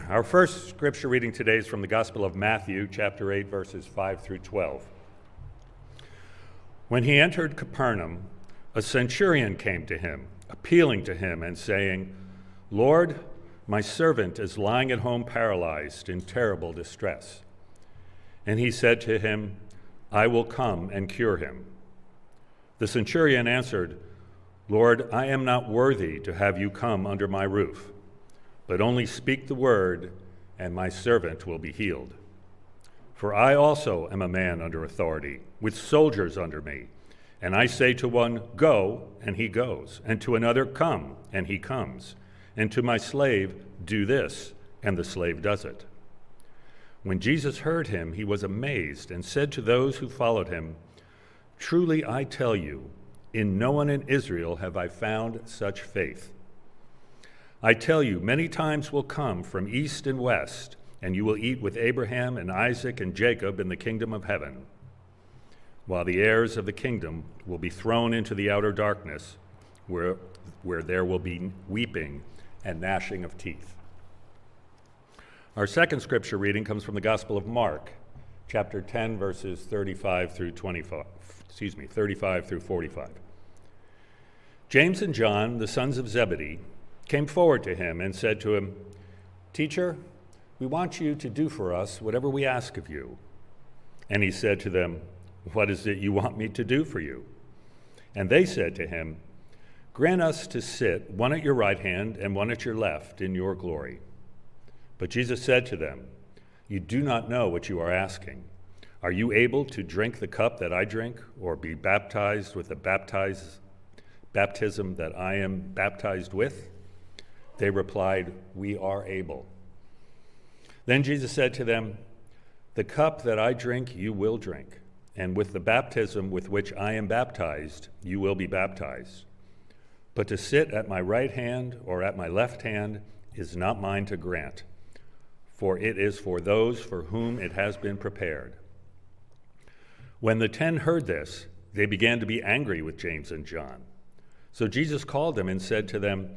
Our first scripture reading today is from the Gospel of Matthew, chapter 8, verses 5 through 12. When he entered Capernaum, a centurion came to him, appealing to him and saying, "Lord, my servant is lying at home paralyzed in terrible distress." And he said to him, "I will come and cure him." The centurion answered, "Lord, I am not worthy to have you come under my roof, but only speak the word, and my servant will be healed. For I also am a man under authority, with soldiers under me, and I say to one, 'Go,' and he goes, and to another, 'Come,' and he comes, and to my slave, 'Do this,' and the slave does it." When Jesus heard him, he was amazed and said to those who followed him, "Truly I tell you, in no one in Israel have I found such faith. I tell you, many times will come from east and west, and you will eat with Abraham and Isaac and Jacob in the kingdom of heaven, while the heirs of the kingdom will be thrown into the outer darkness, where there will be weeping and gnashing of teeth." Our second scripture reading comes from the Gospel of Mark, chapter 10, verses 35 through 45. James and John, the sons of Zebedee, came forward to him and said to him, "Teacher, we want you to do for us whatever we ask of you." And he said to them, "What is it you want me to do for you?" And they said to him, "Grant us to sit, one at your right hand and one at your left, in your glory." But Jesus said to them, "You do not know what you are asking. Are you able to drink the cup that I drink, or be baptized with the baptism that I am baptized with?" They replied, "We are able." Then Jesus said to them, "The cup that I drink you will drink, and with the baptism with which I am baptized you will be baptized. But to sit at my right hand or at my left hand is not mine to grant, for it is for those for whom it has been prepared." When the 10 heard this, they began to be angry with James and John. So Jesus called them and said to them,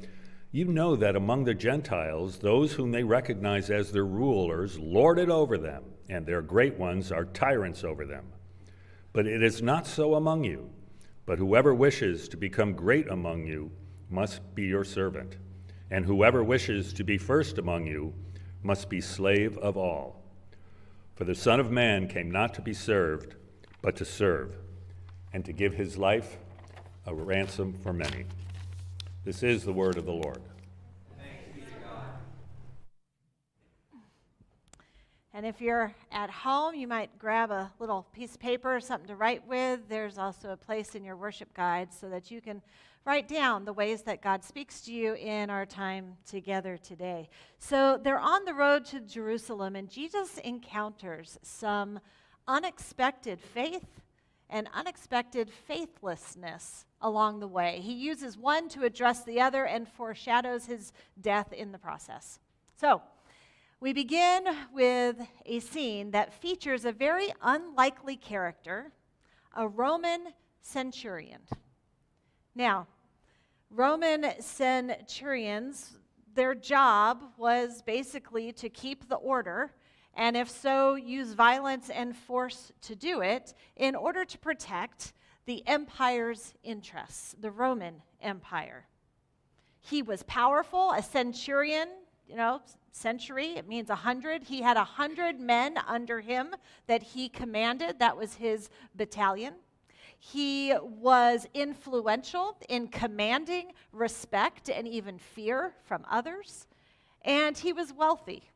"You know that among the Gentiles, those whom they recognize as their rulers lord it over them, and their great ones are tyrants over them. But it is not so among you. But whoever wishes to become great among you must be your servant, and whoever wishes to be first among you must be slave of all. For the Son of Man came not to be served, but to serve, and to give his life a ransom for many." This is the word of the Lord. Thanks be to God. And if you're at home, you might grab a little piece of paper or something to write with. There's also a place in your worship guide so that you can write down the ways that God speaks to you in our time together today. So they're on the road to Jerusalem, and Jesus encounters some unexpected faith and unexpected faithlessness along the way. He uses one to address the other and foreshadows his death in the process. So we begin with a scene that features a very unlikely character, a Roman centurion. Now, Roman centurions, their job was basically to keep the order, and if so, use violence and force to do it in order to protect the empire's interests, the Roman Empire. He was powerful, a centurion, century, it means 100. He had 100 men under him that he commanded. That was his battalion. He was influential in commanding respect and even fear from others, and he was wealthy.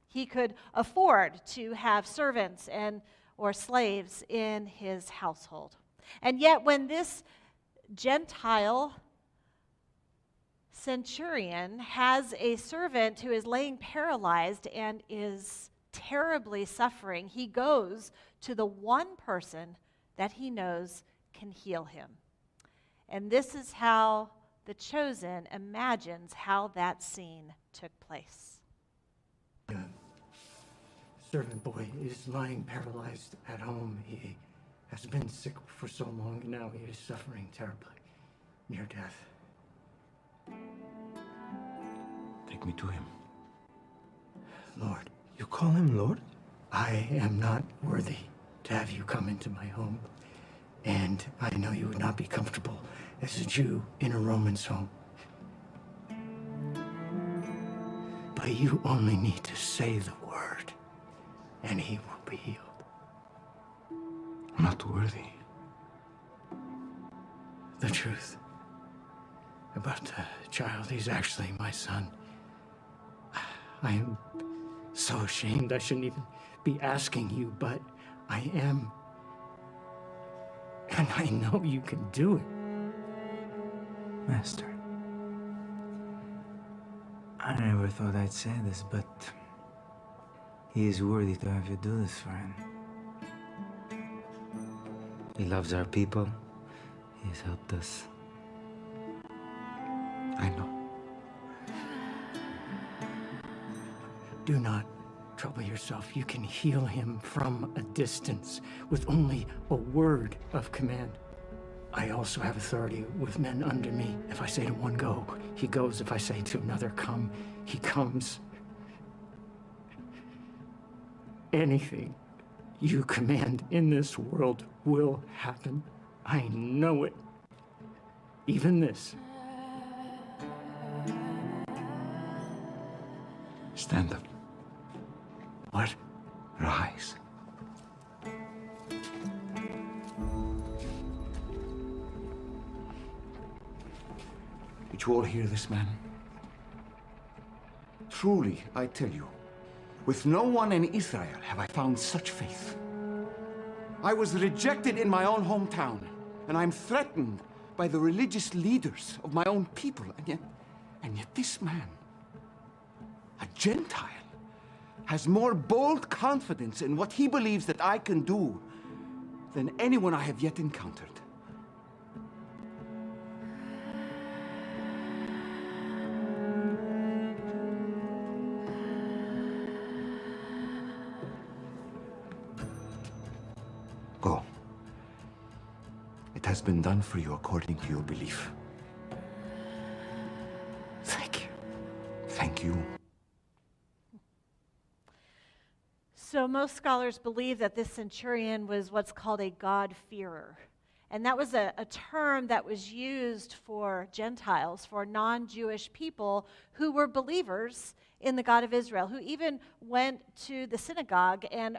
He could afford to have servants or slaves in his household. And yet when this Gentile centurion has a servant who is laying paralyzed and is terribly suffering, he goes to the one person that he knows can heal him. And this is how the Chosen imagines how that scene took place. Servant boy is lying paralyzed at home. He has been sick for so long, and now he is suffering terribly, near death. Take me to him. call him Lord? I am not worthy to have you come into my home, and I know you would not be comfortable as a Jew in a Roman's home. But you only need to say the word, and he will be healed. I'm not worthy. The truth about the child, he's actually my son. I am so ashamed I shouldn't even be asking you, but I am. And I know you can do it. Master, I never thought I'd say this, but he is worthy to have you do this for him. He loves our people. He has helped us. I know. Do not trouble yourself. You can heal him from a distance with only a word of command. I also have authority with men under me. If I say to one, go, he goes. If I say to another, come, he comes. Anything you command in this world will happen. I know it. Even this. Stand up. What? Rise. Did you all hear this, man? Truly, I tell you, with no one in Israel have I found such faith. I was rejected in my own hometown, and I'm threatened by the religious leaders of my own people, and yet this man, a Gentile, has more bold confidence in what he believes that I can do than anyone I have yet encountered. Go. It has been done for you according to your belief. Thank you. Thank you. So most scholars believe that this centurion was what's called a God-fearer. And that was a term that was used for Gentiles, for non-Jewish people who were believers in the God of Israel, who even went to the synagogue and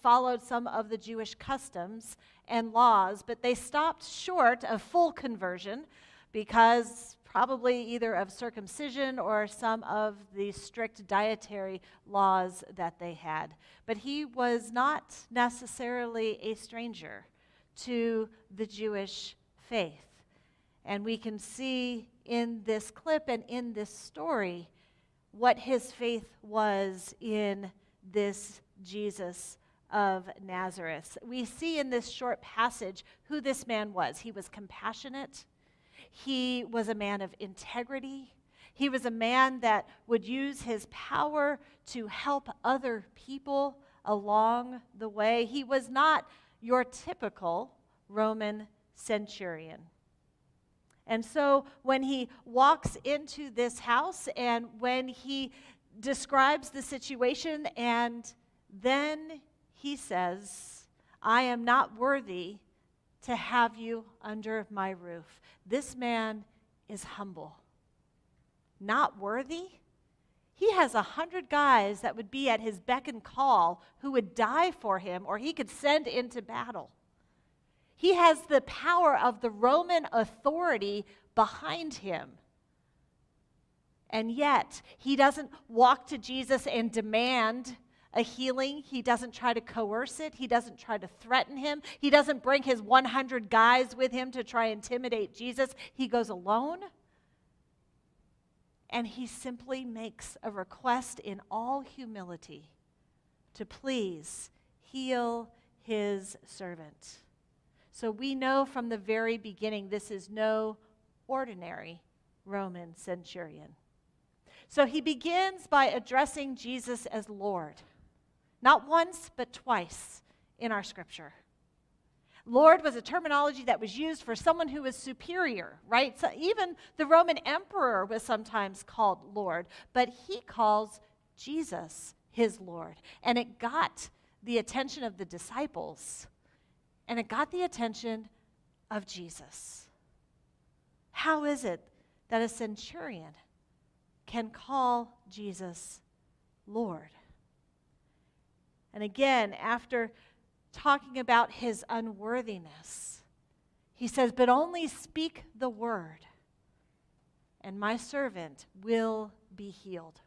followed some of the Jewish customs and laws, but they stopped short of full conversion because probably either of circumcision or some of the strict dietary laws that they had. But he was not necessarily a stranger to the Jewish faith. And we can see in this clip and in this story what his faith was in this Jesus of Nazareth. We see in this short passage who this man was. He was compassionate. He was a man of integrity. He was a man that would use his power to help other people along the way. He was not your typical Roman centurion. And so when he walks into this house and when he describes the situation and then he says, I am not worthy to have you under my roof. This man is humble. Not worthy? He has 100 guys that would be at his beck and call who would die for him or he could send into battle. He has the power of the Roman authority behind him. And yet, he doesn't walk to Jesus and demand a healing. He doesn't try to coerce it. He doesn't try to threaten him. He doesn't bring his 100 guys with him to try and intimidate Jesus. He goes alone. And he simply makes a request in all humility to please heal his servant. So we know from the very beginning this is no ordinary Roman centurion. So he begins by addressing Jesus as Lord. Not once, but twice in our scripture. Lord was a terminology that was used for someone who was superior, right? So even the Roman emperor was sometimes called Lord, but he calls Jesus his Lord. And it got the attention of the disciples, and it got the attention of Jesus. How is it that a centurion can call Jesus Lord? And again, after talking about his unworthiness, he says, "But only speak the word, and my servant will be healed."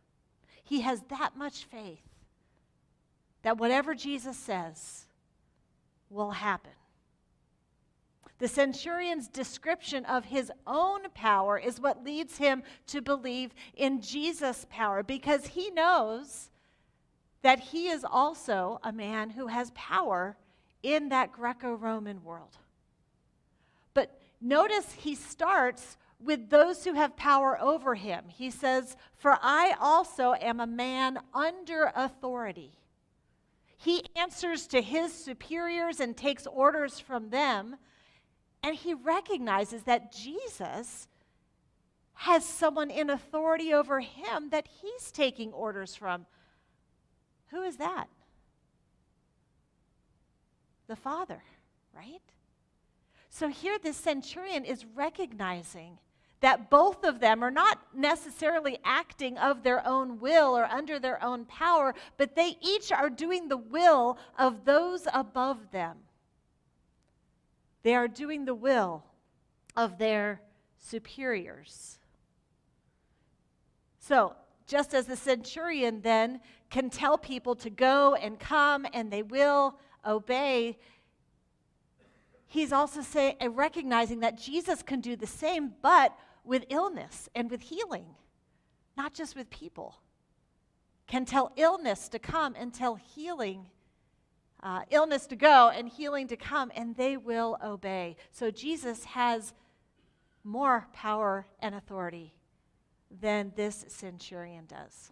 He has that much faith that whatever Jesus says will happen. The centurion's description of his own power is what leads him to believe in Jesus' power, because he knows that he is also a man who has power in that Greco-Roman world. But notice he starts with those who have power over him. He says, "For I also am a man under authority." He answers to his superiors and takes orders from them, and he recognizes that Jesus has someone in authority over him that he's taking orders from. Who is that? The Father, right? So here this centurion is recognizing that both of them are not necessarily acting of their own will or under their own power, but they each are doing the will of those above them. They are doing the will of their superiors. So, just as the centurion then can tell people to go and come and they will obey, he's also recognizing that Jesus can do the same, but with illness and with healing, not just with people. Can tell illness to come and tell illness to go and healing to come, and they will obey. So Jesus has more power and authority than this centurion does.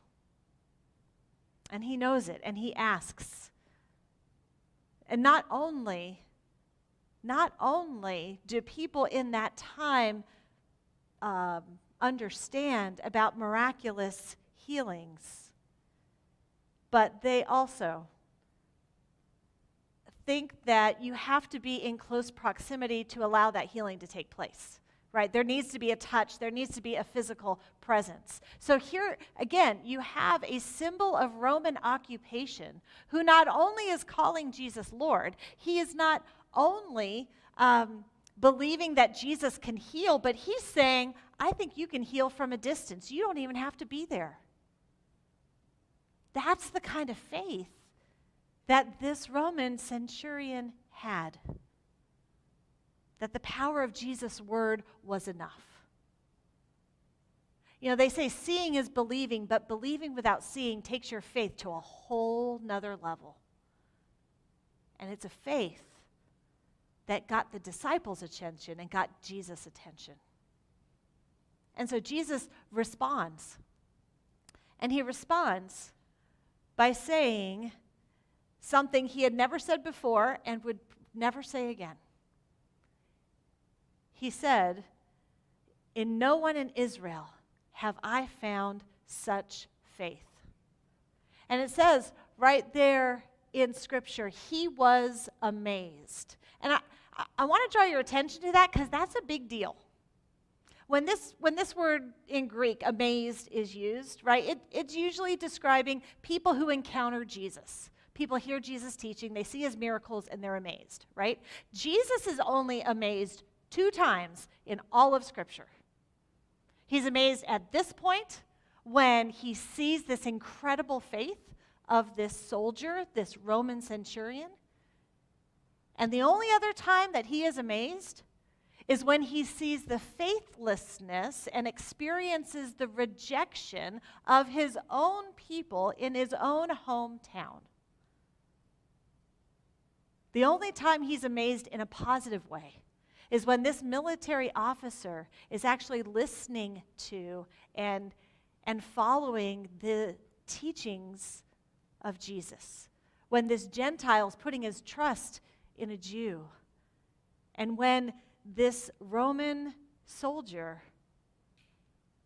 And he knows it, and he asks. And not only do people in that time understand about miraculous healings, but they also think that you have to be in close proximity to allow that healing to take place, right? There needs to be a touch. There needs to be a physical presence. So here, again, you have a symbol of Roman occupation who not only is calling Jesus Lord, he is not only believing that Jesus can heal, but he's saying, I think you can heal from a distance. You don't even have to be there. That's the kind of faith that this Roman centurion had. That the power of Jesus' word was enough. You know, they say seeing is believing, but believing without seeing takes your faith to a whole nother level. And it's a faith that got the disciples' attention and got Jesus' attention. And so Jesus responds. And he responds by saying something he had never said before and would never say again. He said, "In no one in Israel have I found such faith." And it says right there in Scripture, he was amazed. And I want to draw your attention to that because that's a big deal. When this word in Greek, amazed, is used, right, it's usually describing people who encounter Jesus. People hear Jesus teaching, they see his miracles, and they're amazed, right? Jesus is only amazed 2 times in all of Scripture. He's amazed at this point when he sees this incredible faith of this soldier, this Roman centurion. And the only other time that he is amazed is when he sees the faithlessness and experiences the rejection of his own people in his own hometown. The only time he's amazed in a positive way is when this military officer is actually listening to and following the teachings of Jesus. When this Gentile is putting his trust in a Jew. And when this Roman soldier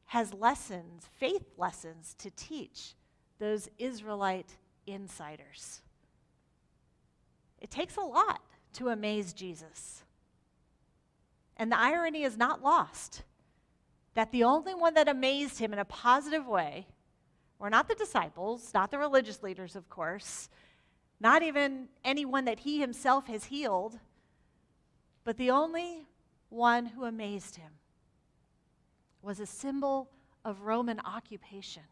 has lessons, faith lessons to teach those Israelite insiders. It takes a lot to amaze Jesus. And the irony is not lost that the only one that amazed him in a positive way were not the disciples, not the religious leaders, of course, not even anyone that he himself has healed, but the only one who amazed him was a symbol of Roman occupation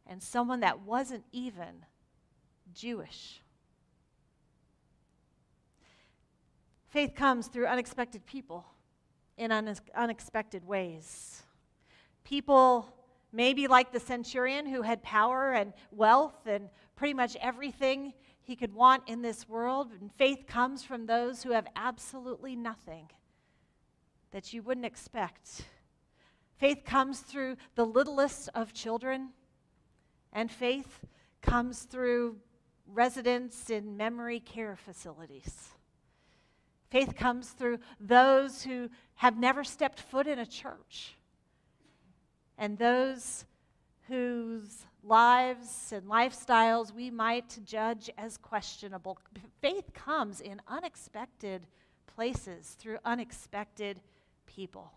and someone that wasn't even Jewish. Faith comes through unexpected people in unexpected ways. People maybe like the centurion who had power and wealth and pretty much everything he could want in this world. And faith comes from those who have absolutely nothing that you wouldn't expect. Faith comes through the littlest of children, and faith comes through residents in memory care facilities. Faith comes through those who have never stepped foot in a church, and those whose lives and lifestyles we might judge as questionable. Faith comes in unexpected places through unexpected people.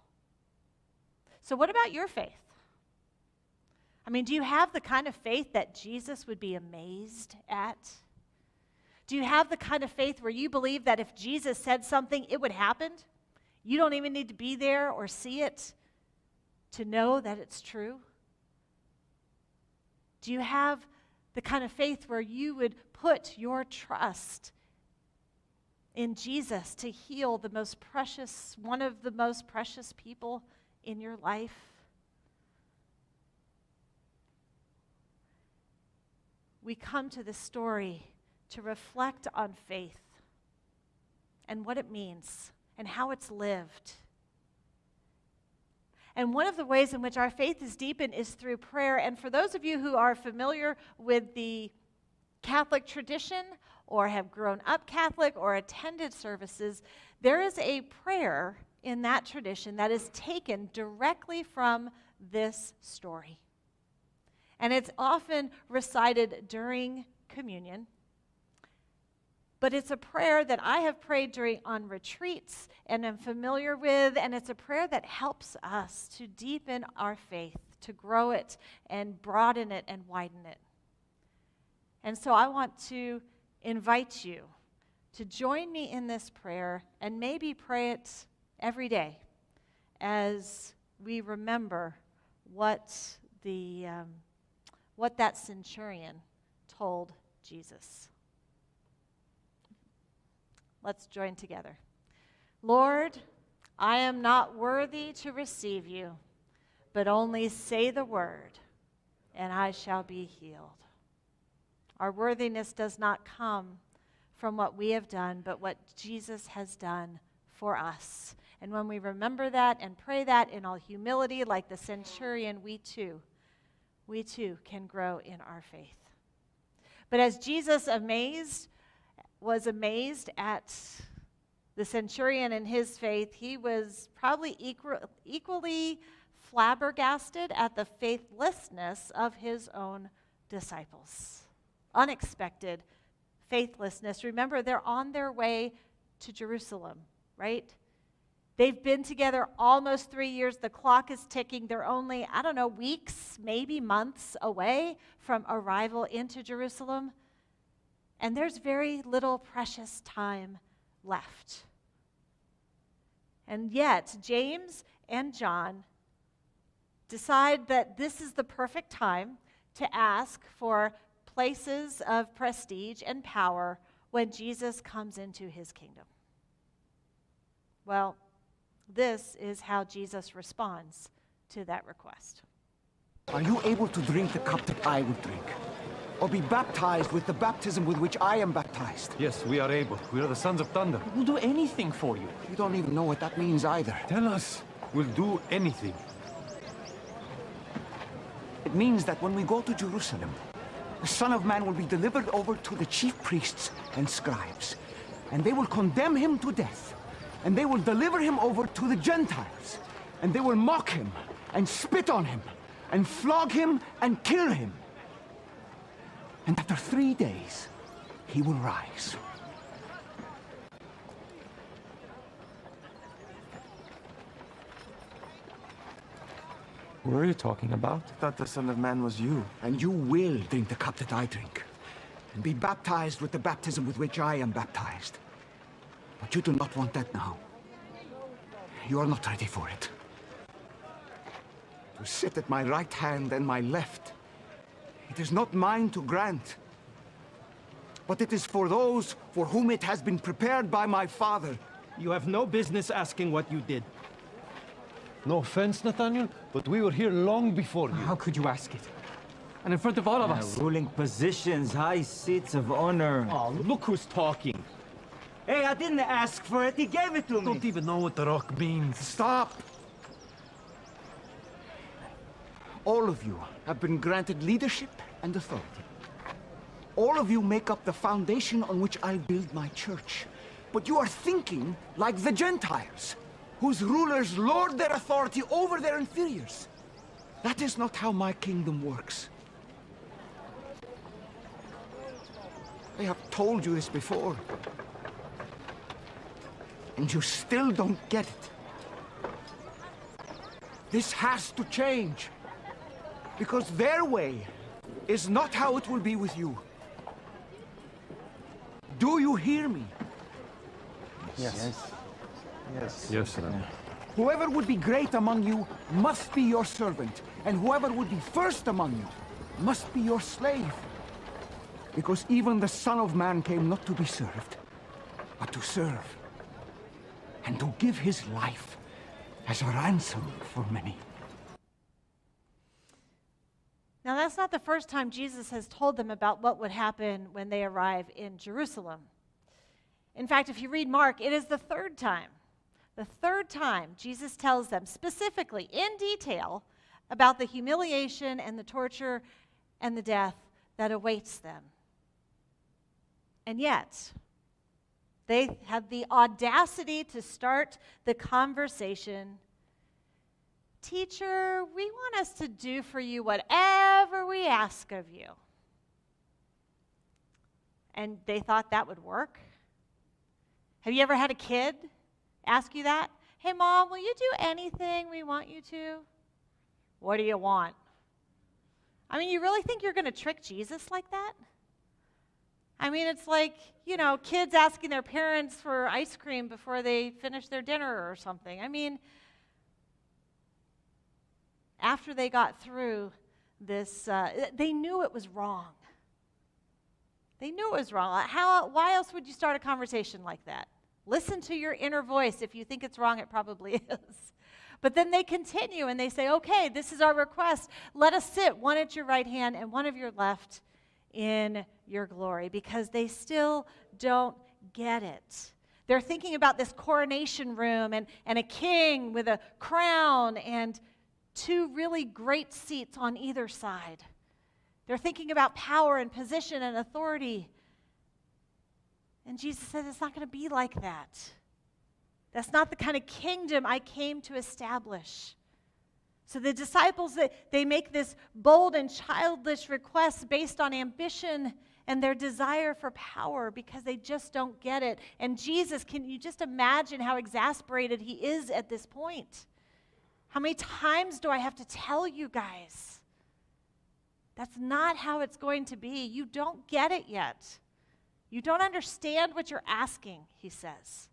So what about your faith? I mean, do you have the kind of faith that Jesus would be amazed at? Do you have the kind of faith where you believe that if Jesus said something, it would happen? You don't even need to be there or see it to know that it's true? Do you have the kind of faith where you would put your trust in Jesus to heal the most precious, one of the most precious people in your life? We come to this story to reflect on faith and what it means and how it's lived. And one of the ways in which our faith is deepened is through prayer. And for those of you who are familiar with the Catholic tradition or have grown up Catholic or attended services, there is a prayer in that tradition that is taken directly from this story. And it's often recited during communion. But it's a prayer that I have prayed on retreats and am familiar with, and it's a prayer that helps us to deepen our faith, to grow it and broaden it and widen it. And so I want to invite you to join me in this prayer and maybe pray it every day as we remember what that centurion told Jesus. Let's join together. Lord, I am not worthy to receive you, but only say the word, and I shall be healed. Our worthiness does not come from what we have done, but what Jesus has done for us. And when we remember that and pray that in all humility, like the centurion, we too can grow in our faith. But as Jesus was amazed at the centurion and his faith, he was probably equally flabbergasted at the faithlessness of his own disciples. Unexpected faithlessness. Remember, they're on their way to Jerusalem, right? They've been together almost 3 years. The clock is ticking. They're only, weeks, maybe months away from arrival into Jerusalem. And there's very little precious time left. And yet, James and John decide that this is the perfect time to ask for places of prestige and power when Jesus comes into his kingdom. Well, this is how Jesus responds to that request. Are you able to drink the cup that I would drink? Or be baptized with the baptism with which I am baptized? Yes, we are able. We are the sons of thunder. We'll do anything for you. You don't even know what that means either. Tell us. We'll do anything. It means that when we go to Jerusalem, the Son of Man will be delivered over to the chief priests and scribes, and they will condemn him to death, and they will deliver him over to the Gentiles, and they will mock him, and spit on him, and flog him, and kill him. And after 3 days, he will rise. Who are you talking about? I thought the Son of Man was you. And you will drink the cup that I drink, and be baptized with the baptism with which I am baptized. But you do not want that now. You are not ready for it. To sit at my right hand and my left, it is not mine to grant, but it is for those for whom it has been prepared by my Father. You have no business asking what you did. No offense, Nathaniel, but we were here long before you. How could you ask it? And in front of all of us. Ruling positions, high seats of honor. Oh, look who's talking. Hey, I didn't ask for it. He gave it to me. Don't even know what the rock means. Stop! All of you have been granted leadership and authority. All of you make up the foundation on which I'll build my church. But you are thinking like the Gentiles, whose rulers lord their authority over their inferiors. That is not how my kingdom works. I have told you this before, and you still don't get it. This has to change, because their way is not how it will be with you. Do you hear me? Yes. Yes, sir. Whoever would be great among you must be your servant, and whoever would be first among you must be your slave. Because even the Son of Man came not to be served, but to serve, and to give his life as a ransom for many. Now, that's not the first time Jesus has told them about what would happen when they arrive in Jerusalem. In fact, if you read Mark, it is the third time. The third time Jesus tells them specifically, in detail, about the humiliation and the torture and the death that awaits them. And yet, they had the audacity to start the conversation. Teacher, we want us to do for you whatever we ask of you. And they thought that would work. Have you ever had a kid ask you that? Hey, Mom, will you do anything we want you to? What do you want? I mean, you really think you're going to trick Jesus like that? I mean, it's like, kids asking their parents for ice cream before they finish their dinner or something. I mean, after they got through this, they knew it was wrong. They knew it was wrong. Why else would you start a conversation like that? Listen to your inner voice. If you think it's wrong, it probably is. But then they continue and they say, okay, this is our request. Let us sit, one at your right hand and one of your left in your glory, because they still don't get it. They're thinking about this coronation room and a king with a crown and two really great seats on either side. They're thinking about power and position and authority. And Jesus says it's not going to be like that. That's not the kind of kingdom I came to establish. So the disciples, they make this bold and childish request based on ambition and their desire for power because they just don't get it. And Jesus, can you just imagine how exasperated he is at this point? How many times do I have to tell you guys? That's not how it's going to be. You don't get it yet. You don't understand what you're asking, he says.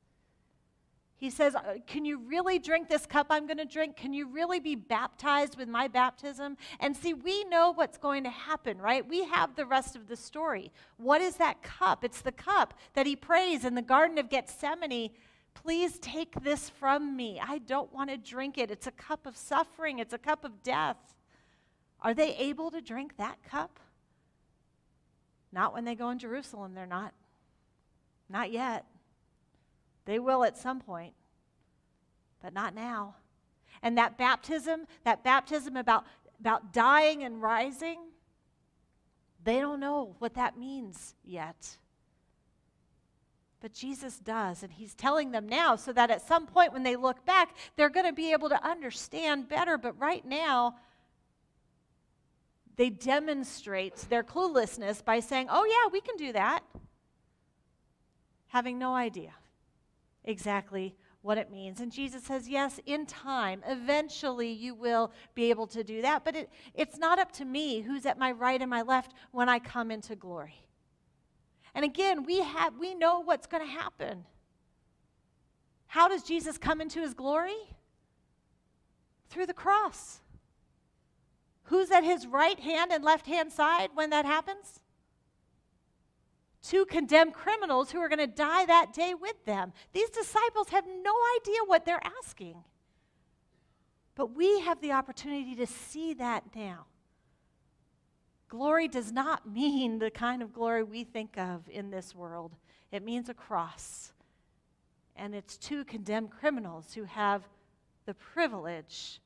He says, can you really drink this cup I'm going to drink? Can you really be baptized with my baptism? And see, we know what's going to happen, right? We have the rest of the story. What is that cup? It's the cup that he prays in the Garden of Gethsemane. Please take this from me. I don't want to drink it. It's a cup of suffering. It's a cup of death. Are they able to drink that cup? Not when they go in Jerusalem, they're not. Not yet. They will at some point, but not now. And that baptism about dying and rising, they don't know what that means yet. But Jesus does, and he's telling them now so that at some point when they look back, they're going to be able to understand better. But right now, they demonstrate their cluelessness by saying, oh yeah, we can do that, having no idea exactly what it means. And Jesus says, yes, in time, eventually you will be able to do that, but it's not up to me who's at my right and my left when I come into glory. And again, we know what's going to happen. How does Jesus come into his glory? Through the cross. Who's at his right hand and left hand side when that happens? Two condemned criminals who are going to die that day with them. These disciples have no idea what they're asking. But we have the opportunity to see that now. Glory does not mean the kind of glory we think of in this world. It means a cross. And it's two condemned criminals who have the privilege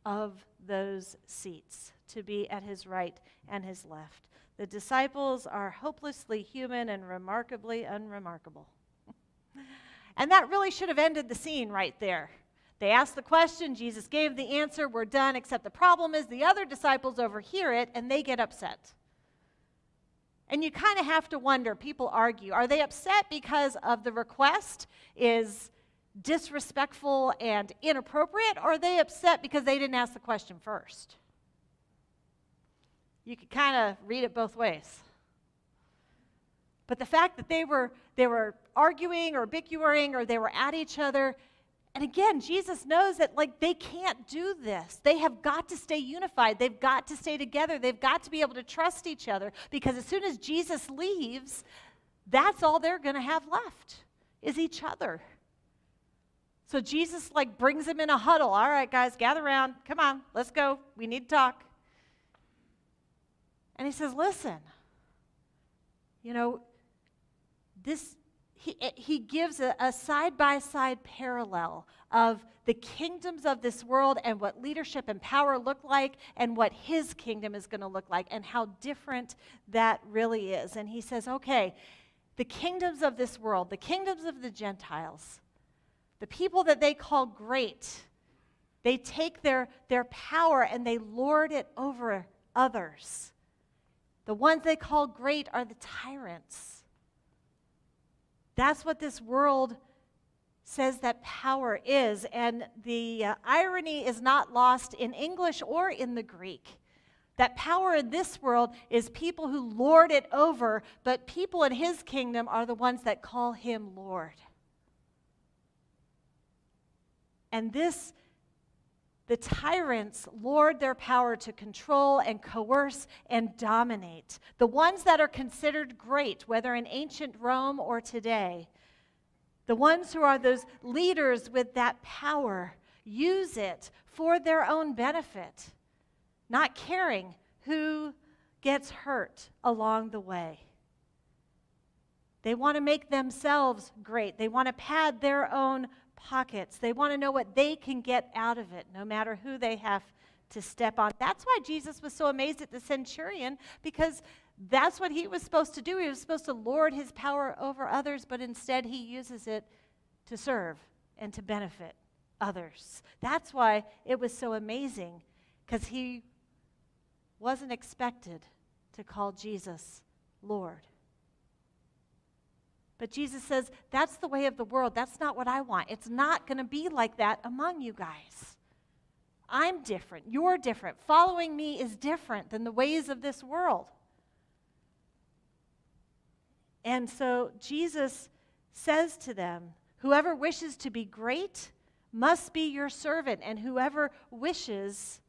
of those seats to be at his right and his left. The disciples are hopelessly human and remarkably unremarkable. And that really should have ended the scene right there. They asked the question, Jesus gave the answer, we're done, except the problem is the other disciples overhear it and they get upset. And you kind of have to wonder, people argue, are they upset because of the request is disrespectful and inappropriate, or are they upset because they didn't ask the question first? You could kind of read it both ways. But the fact that they were arguing or bickering or they were at each other, and again, Jesus knows that they can't do this. They have got to stay unified. They've got to stay together. They've got to be able to trust each other, because as soon as Jesus leaves, that's all they're going to have left is each other. So Jesus brings them in a huddle. All right, guys, gather around. Come on, let's go. We need to talk. And he says, listen, he gives a side-by-side parallel of the kingdoms of this world and what leadership and power look like and what his kingdom is going to look like and how different that really is. And he says, okay, the kingdoms of this world, the kingdoms of the Gentiles, the people that they call great, they take their power and they lord it over others. The ones they call great are the tyrants. That's what this world says that power is. And the irony is not lost in English or in the Greek. That power in this world is people who lord it over, but people in his kingdom are the ones that call him Lord. And the tyrants lord their power to control and coerce and dominate. The ones that are considered great, whether in ancient Rome or today, the ones who are those leaders with that power, use it for their own benefit, not caring who gets hurt along the way. They want to make themselves great. They want to pad their own pockets. They want to know what they can get out of it, no matter who they have to step on. That's why Jesus was so amazed at the centurion, because that's what he was supposed to do. He was supposed to lord his power over others, but instead he uses it to serve and to benefit others. That's why it was so amazing, because he wasn't expected to call Jesus Lord. But Jesus says, that's the way of the world. That's not what I want. It's not going to be like that among you guys. I'm different. You're different. Following me is different than the ways of this world. And so Jesus says to them, whoever wishes to be great must be your servant, and whoever wishes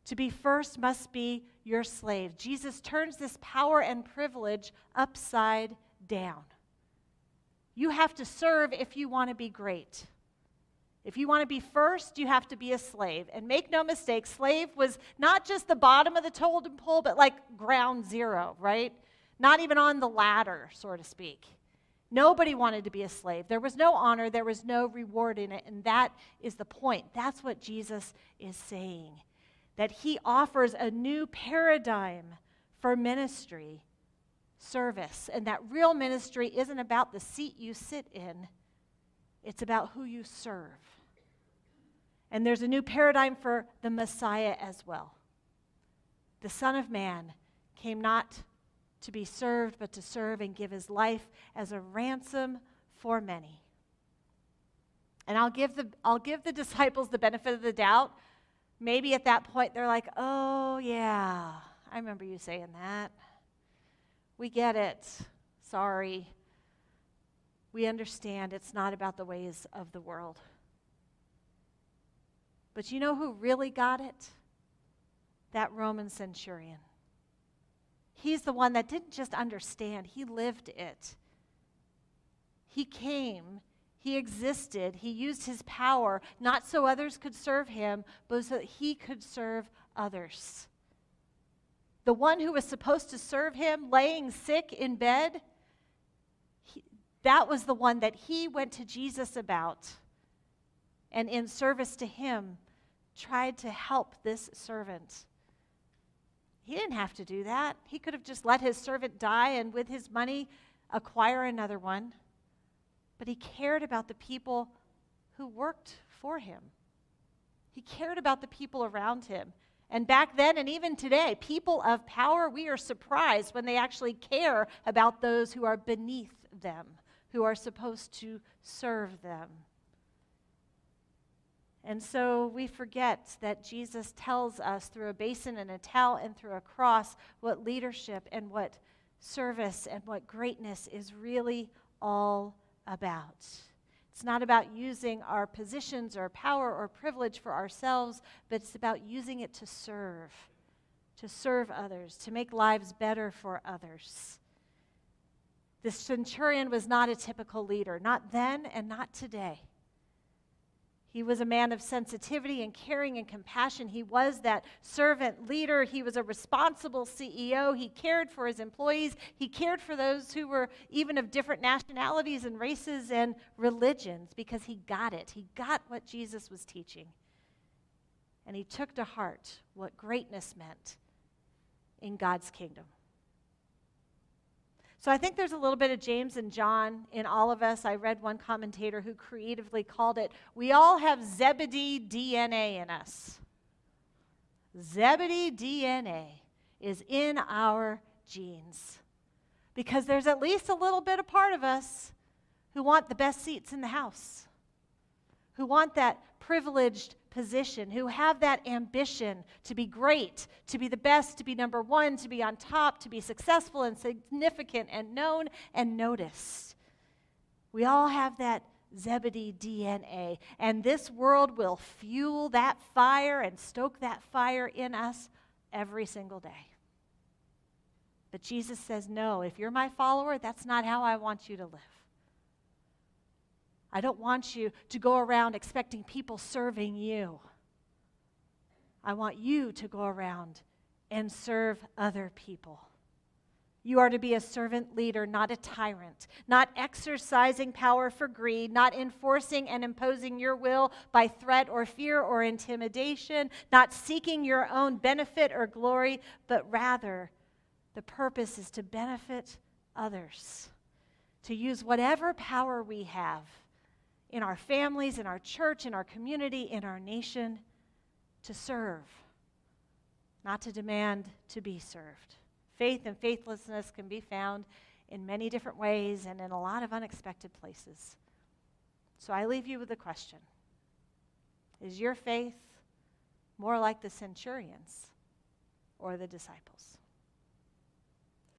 to be first must be your slave. Jesus turns this power and privilege upside down. You have to serve if you want to be great. If you want to be first, you have to be a slave. And make no mistake, slave was not just the bottom of the totem pole, but ground zero, right? Not even on the ladder, so to speak. Nobody wanted to be a slave. There was no honor, there was no reward in it, and that is the point. That's what Jesus is saying, that he offers a new paradigm for ministry. Service, and that real ministry isn't about the seat you sit in, it's about who you serve. And there's a new paradigm for the Messiah as well. The Son of Man came not to be served, but to serve and give his life as a ransom for many. And I'll give the disciples the benefit of the doubt. Maybe at that point they're like, oh yeah, I remember you saying that. We get it. Sorry. We understand it's not about the ways of the world. But you know who really got it? That Roman centurion. He's the one that didn't just understand, he lived it. He came, he existed, he used his power, not so others could serve him, but so that he could serve others. The one who was supposed to serve him, laying sick in bed, that was the one that he went to Jesus about, and in service to him, tried to help this servant. He didn't have to do that. He could have just let his servant die and with his money acquire another one. But he cared about the people who worked for him. He cared about the people around him. And back then and even today, people of power, we are surprised when they actually care about those who are beneath them, who are supposed to serve them. And so we forget that Jesus tells us through a basin and a towel and through a cross what leadership and what service and what greatness is really all about. It's not about using our positions or power or privilege for ourselves, but it's about using it to serve others, to make lives better for others. The centurion was not a typical leader, not then and not today. He was a man of sensitivity and caring and compassion. He was that servant leader. He was a responsible CEO. He cared for his employees. He cared for those who were even of different nationalities and races and religions because he got it. He got what Jesus was teaching. And he took to heart what greatness meant in God's kingdom. So I think there's a little bit of James and John in all of us. I read one commentator who creatively called it, we all have Zebedee DNA in us. Zebedee DNA is in our genes. Because there's at least a little bit of part of us who want the best seats in the house, who want that privileged position, who have that ambition to be great, to be the best, to be number one, to be on top, to be successful and significant and known and noticed. We all have that Zebedee DNA, and this world will fuel that fire and stoke that fire in us every single day. But Jesus says, no, if you're my follower, that's not how I want you to live. I don't want you to go around expecting people serving you. I want you to go around and serve other people. You are to be a servant leader, not a tyrant, not exercising power for greed, not enforcing and imposing your will by threat or fear or intimidation, not seeking your own benefit or glory, but rather the purpose is to benefit others, to use whatever power we have in our families, in our church, in our community, in our nation, to serve, not to demand to be served. Faith and faithlessness can be found in many different ways and in a lot of unexpected places. So I leave you with a question. Is your faith more like the centurions or the disciples?